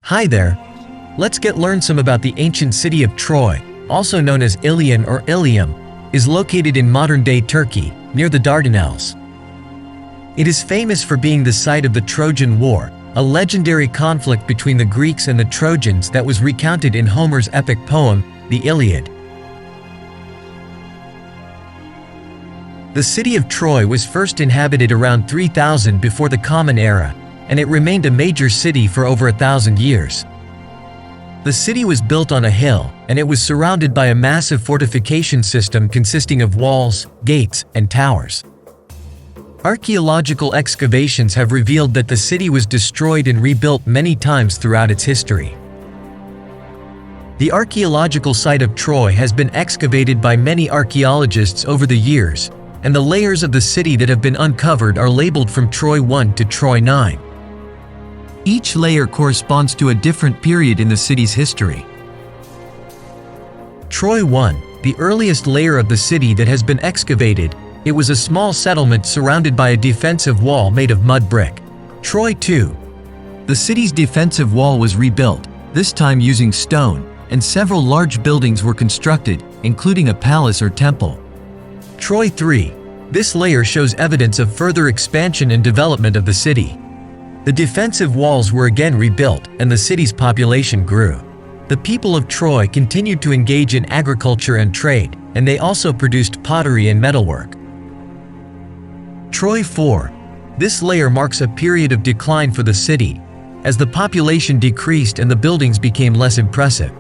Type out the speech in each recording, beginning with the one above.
Hi there. Let's learn some about the ancient city of Troy, also known as Ilion or Ilium, is located in modern-day Turkey, near the Dardanelles. It is famous for being the site of the Trojan War, a legendary conflict between the Greeks and the Trojans that was recounted in Homer's epic poem, the Iliad. The city of Troy was first inhabited around 3000 before the Common Era, and it remained a major city for over 1,000 years. The city was built on a hill, and it was surrounded by a massive fortification system consisting of walls, gates, and towers. Archaeological excavations have revealed that the city was destroyed and rebuilt many times throughout its history. The archaeological site of Troy has been excavated by many archaeologists over the years, and the layers of the city that have been uncovered are labeled from Troy 1 to Troy 9. Each layer corresponds to a different period in the city's history. Troy 1, the earliest layer of the city that has been excavated, it was a small settlement surrounded by a defensive wall made of mud brick. Troy 2. The city's defensive wall was rebuilt, this time using stone, and several large buildings were constructed, including a palace or temple. Troy 3. This layer shows evidence of further expansion and development of the city. The defensive walls were again rebuilt, and the city's population grew. The people of Troy continued to engage in agriculture and trade, and they also produced pottery and metalwork. Troy 4. This layer marks a period of decline for the city, as the population decreased and the buildings became less impressive.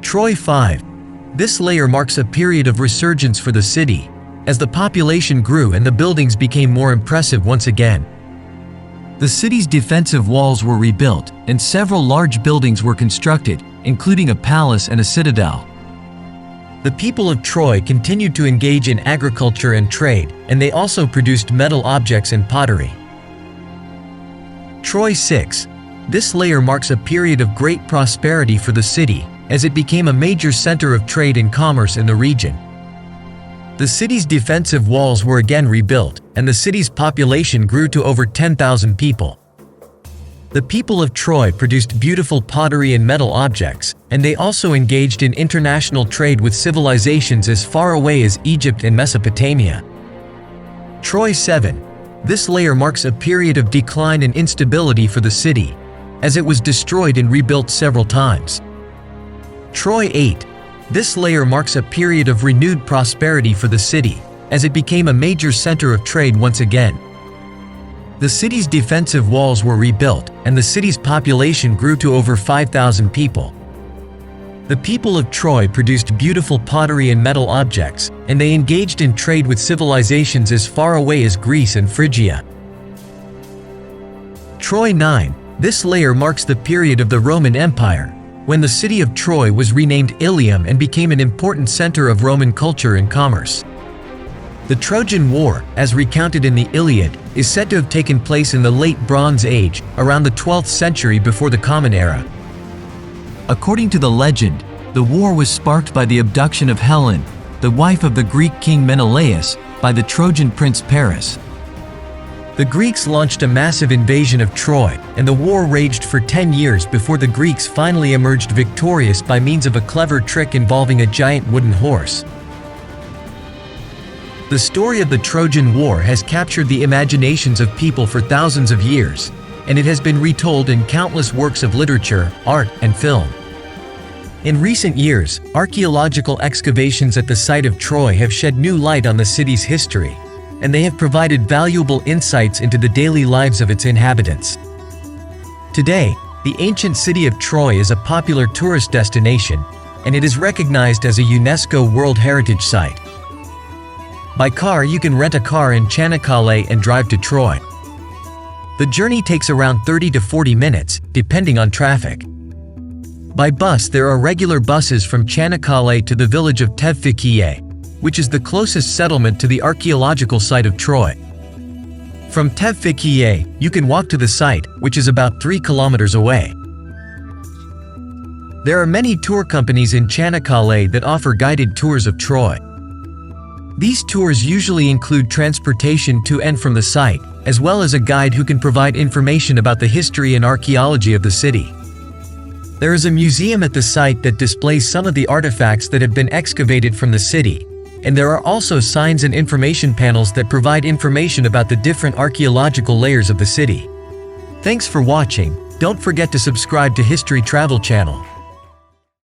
Troy 5. This layer marks a period of resurgence for the city, as the population grew and the buildings became more impressive once again. The city's defensive walls were rebuilt, and several large buildings were constructed, including a palace and a citadel. The people of Troy continued to engage in agriculture and trade, and they also produced metal objects and pottery. Troy 6. This layer marks a period of great prosperity for the city, as it became a major center of trade and commerce in the region. The city's defensive walls were again rebuilt, and the city's population grew to over 10,000 people. The people of Troy produced beautiful pottery and metal objects, and they also engaged in international trade with civilizations as far away as Egypt and Mesopotamia. Troy 7. This layer marks a period of decline and instability for the city, as it was destroyed and rebuilt several times. Troy 8. This layer marks a period of renewed prosperity for the city, as it became a major center of trade once again. The city's defensive walls were rebuilt, and the city's population grew to over 5,000 people. The people of Troy produced beautiful pottery and metal objects, and they engaged in trade with civilizations as far away as Greece and Phrygia. Troy 9. This layer marks the period of the Roman Empire, when the city of Troy was renamed Ilium and became an important center of Roman culture and commerce. The Trojan War, as recounted in the Iliad, is said to have taken place in the late Bronze Age, around the 12th century before the Common Era. According to the legend, the war was sparked by the abduction of Helen, the wife of the Greek king Menelaus, by the Trojan prince Paris. The Greeks launched a massive invasion of Troy, and the war raged for 10 years before the Greeks finally emerged victorious by means of a clever trick involving a giant wooden horse. The story of the Trojan War has captured the imaginations of people for thousands of years, and it has been retold in countless works of literature, art, and film. In recent years, archaeological excavations at the site of Troy have shed new light on the city's history, and they have provided valuable insights into the daily lives of its inhabitants. Today, the ancient city of Troy is a popular tourist destination, and it is recognized as a UNESCO World Heritage Site. By car, you can rent a car in Çanakkale and drive to Troy. The journey takes around 30 to 40 minutes, depending on traffic. By bus, there are regular buses from Çanakkale to the village of Tevfikiye, which is the closest settlement to the archaeological site of Troy. From Tevfikiye, you can walk to the site, which is about 3 kilometers away. There are many tour companies in Çanakkale that offer guided tours of Troy. These tours usually include transportation to and from the site, as well as a guide who can provide information about the history and archaeology of the city. There is a museum at the site that displays some of the artifacts that have been excavated from the city, and there are also signs and information panels that provide information about the different archaeological layers of the city. Thanks for watching. Don't forget to subscribe to History Travel Channel.